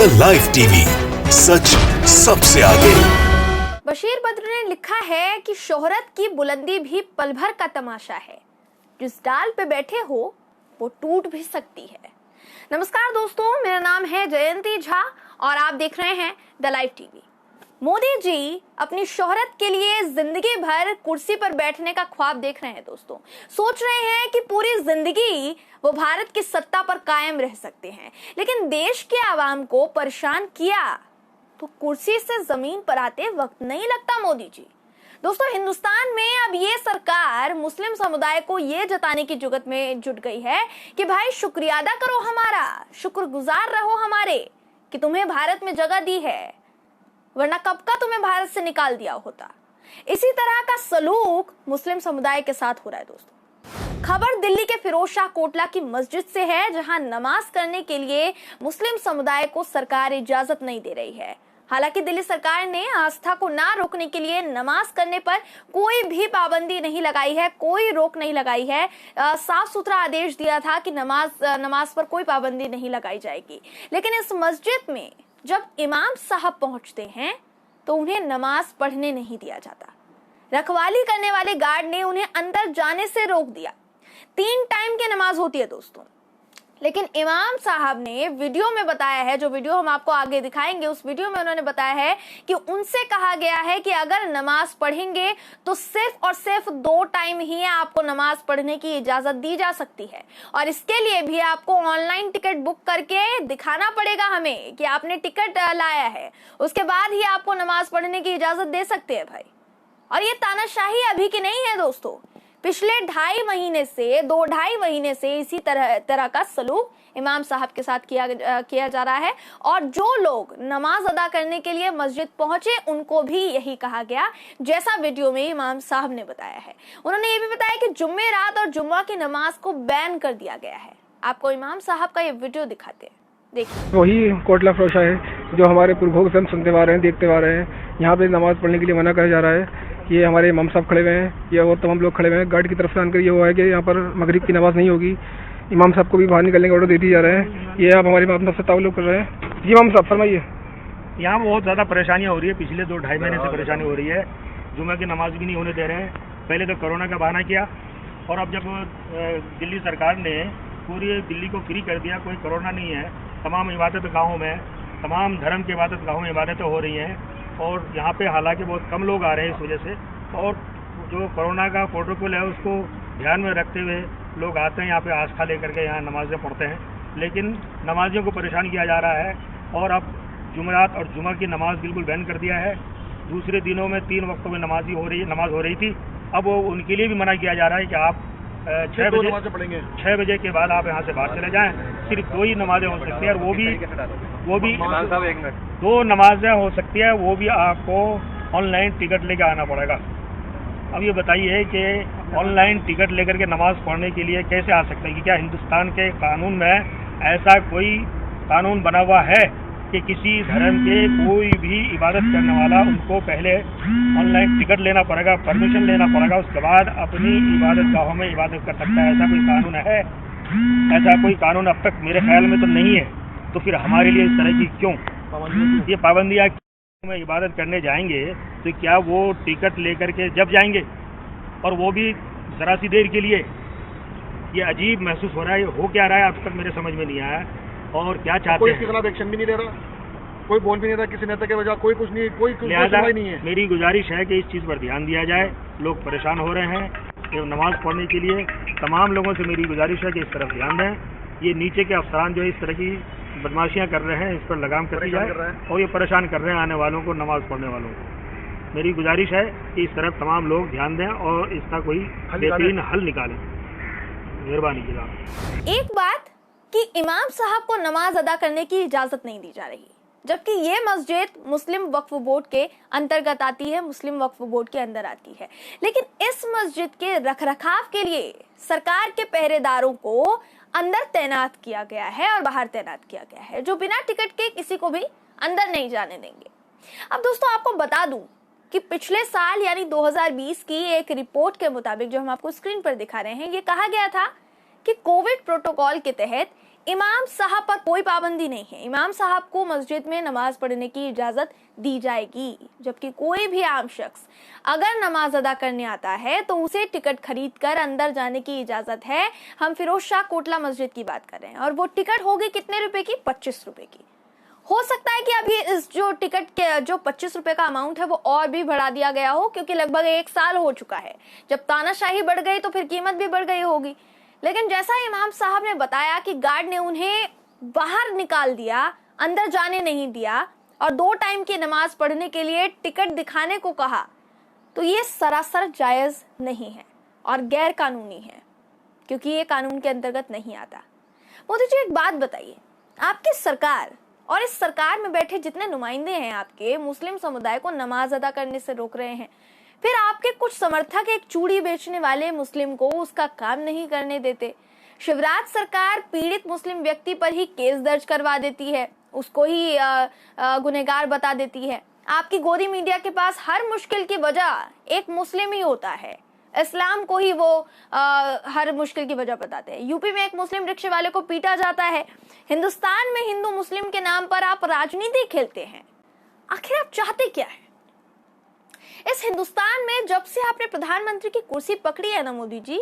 The live TV, सच सबसे आगे। बशीर बद्र ने लिखा है कि शोहरत की बुलंदी भी पल भर का तमाशा है, जिस डाल पे बैठे हो वो टूट भी सकती है। नमस्कार दोस्तों, मेरा नाम है जयंती झा और आप देख रहे हैं the live TV. Modi ji अपनी शोहरत के लिए जिंदगी भर कुर्सी पर बैठने का ख्वाब देख रहे हैं दोस्तों। सोच रहे हैं कि पूरी जिंदगी वो भारत की सत्ता पर कायम रह सकते हैं, लेकिन देश के आवाम को परेशान किया तो कुर्सी से जमीन पर आते वक्त नहीं लगता मोदी जी। दोस्तों, हिंदुस्तान में अब ये सरकार मुस्लिम समुदाय को ये जताने की जुगत में जुट गई है कि भाई शुक्रिया अदा करो हमारा, शुक्रगुजार रहो हमारे कि तुम्हें भारत में जगह दी है, वरना कब का तुम्हें भारत से निकाल दिया होता। इसी तरह का सलूक मुस्लिम समुदाय के साथ हो रहा है दोस्तों। खबर दिल्ली के फिरोज शाह कोटला की मस्जिद से है, जहां नमाज करने के लिए मुस्लिम समुदाय को सरकार इजाजत नहीं दे रही है। हालांकि दिल्ली सरकार ने आस्था को ना रोकने के लिए नमाज करने पर कोई भी पाबंदी नहीं लगाई है, कोई रोक नहीं लगाई है। साफ सुथरा आदेश दिया था कि नमाज पर कोई पाबंदी नहीं लगाई जाएगी। लेकिन इस मस्जिद में जब इमाम साहब पहुंचते हैं तो उन्हें नमाज पढ़ने नहीं दिया जाता। रखवाली करने वाले गार्ड ने उन्हें अंदर जाने से रोक दिया। 3 टाइम की नमाज होती है दोस्तों, लेकिन इमाम साहब ने वीडियो में बताया है, जो वीडियो हम आपको आगे दिखाएंगे, उस वीडियो में उन्होंने बताया है कि उनसे कहा गया है कि अगर नमाज पढ़ेंगे तो सिर्फ और सिर्फ 2 टाइम ही आपको नमाज पढ़ने की इजाजत दी जा सकती है, और इसके लिए भी आपको ऑनलाइन टिकट बुक करके दिखाना पड़ेगा हमें कि आपने टिकट लाया है, उसके बाद ही आपको नमाज पढ़ने की इजाजत दे सकते हैं भाई। और ये तानाशाही अभी की नहीं है दोस्तों, पिछले 2.5 महीने से इसी तरह का सलूक इमाम साहब के साथ किया जा रहा है। और जो लोग नमाज अदा करने के लिए मस्जिद पहुंचे उनको भी यही कहा गया, जैसा वीडियो में इमाम साहब ने बताया है। उन्होंने ये भी बताया कि जुम्मे रात और जुम्मा की नमाज को बैन कर दिया गया है। आपको इमाम साहब का ये वीडियो दिखाते हैं, देखिए। वही कोटला फिरोज है जो हमारे पुरखों से हम सुनते आ रहे हैं, देखते आ रहे हैं। यहाँ पे नमाज पढ़ने के लिए मना करा जा रहा है। ये हमारे इमाम साहब खड़े हुए हैं, ये और तमाम लोग खड़े हुए हैं। गार्ड की तरफ से आकर ये हुआ है कि यहाँ पर मगरिब की नमाज नहीं होगी। इमाम साहब को भी बाहर निकलने का ऑर्डर दे दिए जा रहे हैं। ये आप हमारे इमाम साहब से ताल्लुक कर रहे हैं। जी इमाम साहब फरमाइए। यहाँ बहुत ज़्यादा परेशानियाँ हो रही है, पिछले 2-2.5 महीने से परेशानी हो रही है। जुम्मे की नमाज भी नहीं होने दे रहे हैं। पहले तो कोरोना का बहाना किया, और अब जब दिल्ली सरकार ने पूरी दिल्ली को फ्री कर दिया, कोई कोरोना नहीं है, तमाम इबादत गाहों में, तमाम धर्म की इबादत गाहों में इबादतें हो रही हैं, और यहाँ पे हालांकि बहुत कम लोग आ रहे हैं इस वजह से। और जो कोरोना का प्रोटोकॉल है उसको ध्यान में रखते हुए लोग आते हैं यहाँ पे, आस्था लेकर के यहाँ नमाज़ें पढ़ते हैं। लेकिन नमाजियों को परेशान किया जा रहा है, और अब जुमेरात और जुमा की नमाज बिल्कुल बैन कर दिया है। दूसरे दिनों में 3 वक्तों में नमाज हो रही थी, अब वो उनके लिए भी मना किया जा रहा है कि आप 6 बजे के बाद आप यहाँ से बाहर चले जाएं। सिर्फ 2 ही नमाजें हो सकती है, और वो भी 2 नमाजें हो सकती है, वो भी आपको ऑनलाइन टिकट लेके आना पड़ेगा। अब ये बताइए कि ऑनलाइन टिकट लेकर के नमाज पढ़ने के लिए कैसे आ सकते हैं? कि क्या हिंदुस्तान के कानून में ऐसा कोई कानून बना हुआ है कि किसी धर्म के कोई भी इबादत करने वाला उनको पहले ऑनलाइन टिकट लेना पड़ेगा, परमिशन लेना पड़ेगा, उसके बाद अपनी इबादत गाहों में इबादत कर सकता है? ऐसा कोई कानून है? ऐसा कोई कानून अब तक मेरे ख्याल में तो नहीं है। तो फिर हमारे लिए इस तरह की क्यों ये पाबंदियाँ? में इबादत करने जाएंगे तो क्या वो टिकट लेकर के जब जाएंगे, और वो भी ज़रा सी देर के लिए? ये अजीब महसूस हो रहा है। हो क्या रहा है अब तक मेरे समझ में नहीं आया, और क्या चाहते कोई हैं? इसके खिलाफ एक्शन भी नहीं ले रहा, कोई बोल भी नहीं रहा, किसी नेता के वजह कोई कुछ नहीं, कोई नहीं है। मेरी गुजारिश है कि इस चीज़ पर ध्यान दिया जाए। लोग परेशान हो रहे हैं ये नमाज पढ़ने के लिए। तमाम लोगों से मेरी गुजारिश है कि इस तरफ ध्यान दें। ये नीचे के अफसरान जो इस तरह की बदमाशियां कर रहे हैं, इस पर लगाम कर दी जाए, और ये परेशान कर रहे हैं आने वालों को, नमाज पढ़ने वालों को। मेरी गुजारिश है कि इस तरफ तमाम लोग ध्यान दें और इसका कोई बेहतरीन हल निकालें। मेहरबानी कीजिए। एक बात कि इमाम साहब को नमाज अदा करने की इजाजत नहीं दी जा रही, जबकि ये मस्जिद मुस्लिम वक्फ बोर्ड के अंतर्गत आती है, मुस्लिम वक्फ बोर्ड के अंदर आती है। लेकिन इस मस्जिद के रखरखाव के लिए सरकार के पहरेदारों को अंदर तैनात किया गया है और बाहर तैनात किया गया है, जो बिना टिकट के किसी को भी अंदर नहीं जाने देंगे। अब दोस्तों, आपको बता दूं कि पिछले साल यानी 2020 की एक रिपोर्ट के मुताबिक, जो हम आपको स्क्रीन पर दिखा रहे हैं, ये कहा गया था कि कोविड प्रोटोकॉल के तहत इमाम साहब पर कोई पाबंदी नहीं है। इमाम साहब को मस्जिद में नमाज पढ़ने की इजाजत दी जाएगी, जबकि कोई भी आम शख्स अगर नमाज अदा करने आता है तो उसे टिकट खरीद कर अंदर जाने की इजाजत है। हम फिरोज शाह कोटला मस्जिद की बात कर रहे हैं और वो टिकट होगी कितने रुपए की? 25 रुपए की। हो सकता है कि अभी इस जो टिकट के जो 25 रुपए का अमाउंट है वो और भी बढ़ा दिया गया हो, क्योंकि लगभग 1 साल हो चुका है। जब तानाशाही बढ़ गई तो फिर कीमत भी बढ़ गई होगी। लेकिन जैसा इमाम साहब ने बताया कि गार्ड ने उन्हें बाहर निकाल दिया, अंदर जाने नहीं दिया और 2 टाइम की नमाज पढ़ने के लिए टिकट दिखाने को कहा, तो ये सरासर जायज नहीं है और गैर कानूनी है, क्योंकि ये कानून के अंतर्गत नहीं आता। मोदी जी, एक बात बताइए, आपकी सरकार और इस सरकार में बैठे जितने नुमाइंदे हैं आपके, मुस्लिम समुदाय को नमाज अदा करने से रोक रहे हैं, फिर आपके कुछ समर्थक एक चूड़ी बेचने वाले मुस्लिम को उसका काम नहीं करने देते। शिवराज सरकार पीड़ित मुस्लिम व्यक्ति पर ही केस दर्ज करवा देती है, उसको ही गुनहगार बता देती है। आपकी गोदी मीडिया के पास हर मुश्किल की वजह एक मुस्लिम ही होता है, इस्लाम को ही वो हर मुश्किल की वजह बताते हैं। यूपी में एक मुस्लिम रिक्शे वाले को पीटा जाता है। हिंदुस्तान में हिंदू मुस्लिम के नाम पर आप राजनीति खेलते हैं। आखिर आप चाहते क्या है? इस हिंदुस्तान में जब से आपने प्रधानमंत्री की कुर्सी पकड़ी है ना मोदी जी,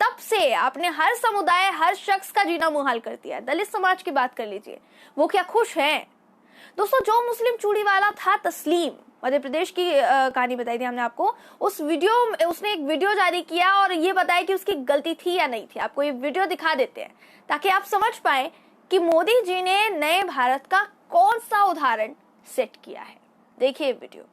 तब से आपने हर समुदाय, हर शख्स का जीना मुहाल कर दिया है। दलित समाज की बात कर लीजिए, वो क्या खुश हैं? दोस्तों, जो मुस्लिम चूड़ी वाला था तस्लीम, मध्य प्रदेश की कहानी बताई थी हमने आपको, उसने एक वीडियो जारी किया और ये बताया कि उसकी गलती थी या नहीं थी। आपको ये वीडियो दिखा देते हैं ताकि आप समझ पाए कि मोदी जी ने नए भारत का कौन सा उदाहरण सेट किया है। देखिए वीडियो।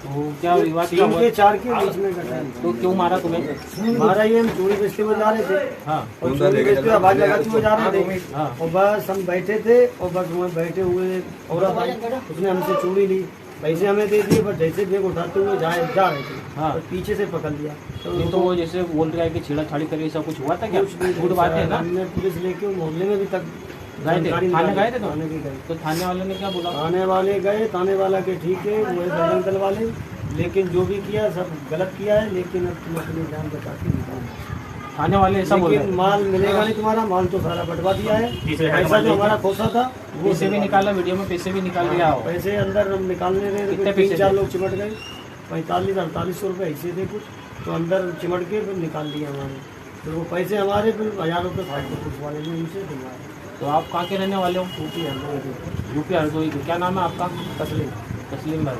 तो क्या विवाद क्या हुआ? 4 के बीच में घटा है। तो क्यों मारा तुम्हें? मारा ये, हम चूड़ी बेचते हुए जा रहे थे। हाँ, और चूड़ी बेचते हुए आवाज लगाते हुए जा रहे थे। हाँ। और बस हम बैठे थे और बस वहाँ बैठे हुए औरत आई, उसने हमसे चूड़ी ली, पैसे हमें दे दिए, बस जैसे बैग उठाते हुए जा रहे थे। हाँ। और पीछे से पकड़ लिया। ये तो वो जैसे बोल रहा है कि छेड़छाड़ी करी, ऐसा कुछ हुआ था क्या? झूठ बात है ना? हमने पुलिस लेके मोहल्ले में भी तक गए थे, थाने गए थे? थाने भी गए। तो थाने वाले ने क्या बोला? थाने वाले गए, थाने वाला के ठीक है, वो बजरंग दल वाले, लेकिन जो भी किया सब गलत किया है, लेकिन अब तुम अपनी जान बचा के निकालो। थाने वाले ऐसा बोल रहे लेकिन हैं? माल मिलेगा नहीं तुम्हारा, माल तो सारा बंटवा दिया है। पैसा जो हमारा खोसा था वो पैसे भी निकाला, वीडियो में पैसे भी निकाल दिया हो। पैसे अंदर हम निकालने रहे, कितने पैसे 3-4 लोग चिमट गए, 45-48 रुपये ऐसे थे कुछ, तो अंदर चिमट के फिर निकाल दिए हमारे। फिर वो पैसे हमारे फिर 1000 रुपये फाइल को पुलिस वाले ने उनसे दिलवाए। तो आप कहाँ के रहने वाले हो? यूपी हरदोई। क्या नाम है आपका? तस्लीम। तस्लीम भाई।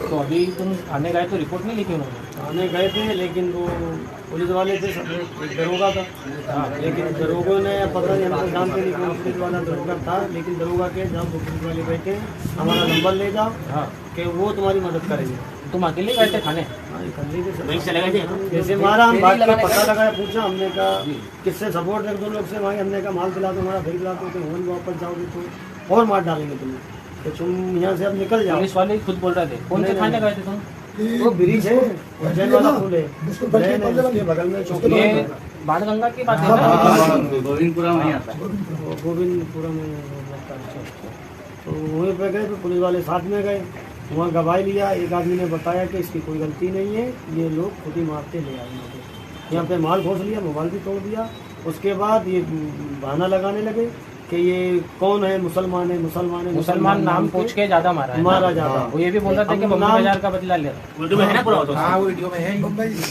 तो अभी तुम थाने गए तो रिपोर्ट नहीं लिखी उन्होंने? थाने गए थे, लेकिन वो पुलिस वाले थे, सब एक दरोगा था। हाँ, लेकिन दरोगों ने पता नहीं, हमको जानते नहीं कौन पुलिस वाला दरोगा था, लेकिन दरोगा के जब वो पुलिस वाले बैठे, हमारा नंबर ले जाओ। हाँ, कि वो तुम्हारी मदद करेंगे। तुम अकेले गए थे थाने? जैसे मारा, हम बात का पता लगाया, पूछा, हमने कहा किससे सपोर्ट रख दो लोग से भाई, हमने कहा माल दिला दो, हमारा भेज दिला दो, तो वापस जाओगे तो और मार डालेंगे तुम्हें, तो तुम यहाँ से अब निकल जाओ। पुलिस वाले खुद बोल रहे थे। कौन से थाने गए थे तुम? वो ब्रिज है, उज्जैन वाला पुल है, उसके बगल में चौकी है। बाणगंगा की बात है ना? गोविंदपुरा में आता है, गोविंदपुरा में लगता है। तो वहीं पे गए, तो पुलिस वाले साथ में गए, वहाँ गवाही लिया। एक आदमी ने बताया कि इसकी कोई गलती नहीं है, ये लोग खुद ही मारते ले आए मुझे। यहाँ पे माल घोंस लिया, मोबाइल भी तोड़ दिया। उसके बाद ये बहाना लगाने लगे कि ये कौन है, मुसलमान है, मुसलमान है। मुसलमान नाम पूछ के ज्यादा मारा है, मारा ज्यादा। वो ये भी बोल रहा था कि 52,000 का बदला लिया।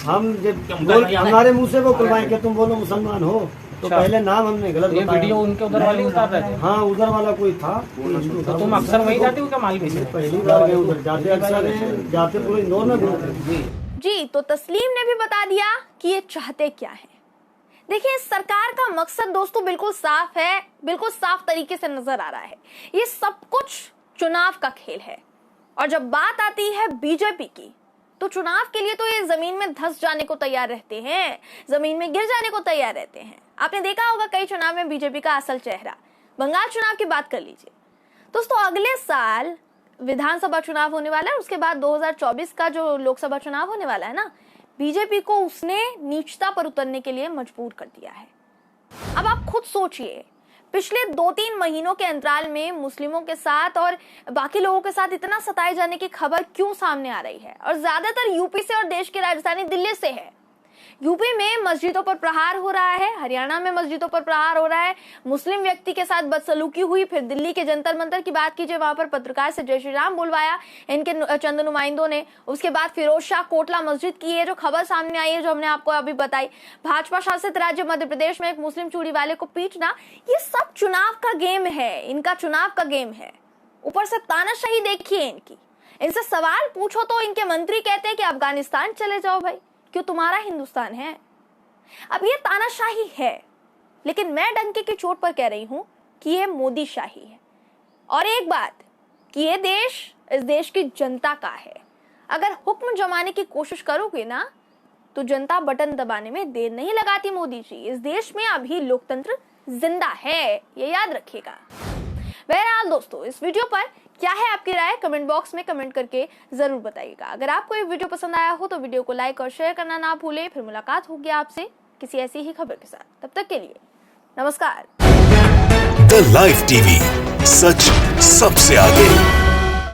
हम जब हमारे मुँह से वो खुलवाएं कि तुम बोलो मुसलमान हो, तो पहले नाम हमने गलत ये वीडियो उनके उधर वाले उतार रहे थे? हाँ, उधर वाला कोई था। तो तुम अक्सर वहीं जाते हो क्या माल बेचने? पहली बार गए उधर, जाते अक्सर हैं, जाते पूरे इंदौर में घूमते। जी, तो तस्लीम ने भी बता दिया कि ये चाहते क्या है। देखिए, सरकार का मकसद दोस्तों बिल्कुल साफ है, बिल्कुल साफ तरीके से नजर आ रहा है। ये सब कुछ चुनाव का खेल है। और जब बात आती है बीजेपी की, तो चुनाव के लिए तो ये जमीन में धंस जाने को तैयार रहते हैं, जमीन में गिर जाने को तैयार रहते हैं। आपने देखा होगा कई चुनाव में बीजेपी का असल चेहरा। बंगाल चुनाव की बात कर लीजिए दोस्तों, अगले साल विधानसभा चुनाव होने वाला है, उसके बाद 2024 का जो लोकसभा चुनाव होने वाला है ना, बीजेपी को उसने नीचता पर उतरने के लिए मजबूर कर दिया है। अब आप खुद सोचिए, पिछले 2-3 महीनों के अंतराल में मुस्लिमों के साथ और बाकी लोगों के साथ इतना सताए जाने की खबर क्यों सामने आ रही है? और ज्यादातर यूपी से और देश की राजधानी दिल्ली से है। यूपी में मस्जिदों पर प्रहार हो रहा है, हरियाणा में मस्जिदों पर प्रहार हो रहा है, मुस्लिम व्यक्ति के साथ बदसलूकी हुई, फिर दिल्ली के जंतर मंतर की बात कीजिए, वहां पर पत्रकार से जय श्री राम बुलवाया इनके चंद नुमाइंदों ने। उसके बाद फिरोज शाह कोटला मस्जिद की ये जो खबर सामने आई है, जो हमने आपको अभी बताई, भाजपा शासित राज्य मध्य प्रदेश में एक मुस्लिम चूड़ी वाले को पीटना, ये सब चुनाव का गेम है, इनका चुनाव का गेम है। ऊपर से तानाशाही देखिए इनकी, इनसे सवाल पूछो तो इनके मंत्री कहते हैं कि अफगानिस्तान चले जाओ भाई, क्यों तुम्हारा हिंदुस्तान है। अब ये तानाशाही है, लेकिन मैं डंके की चोट पर कह रही हूं कि ये मोदी शाही है। और एक बात कि ये देश इस देश की जनता का है। अगर हुक्म जमाने की कोशिश करोगे ना तो जनता बटन दबाने में देर नहीं लगाती मोदी जी। इस देश में अभी लोकतंत्र जिंदा है, ये याद रखिएगा। बहरहाल दोस्तों, इस वीडियो पर क्या है आपकी राय, कमेंट बॉक्स में कमेंट करके जरूर बताइएगा। अगर आपको ये वीडियो पसंद आया हो तो वीडियो को लाइक और शेयर करना ना भूलें। फिर मुलाकात होगी आपसे किसी ऐसी ही खबर के साथ, तब तक के लिए नमस्कार। द लाइव टीवी, सच सबसे आगे।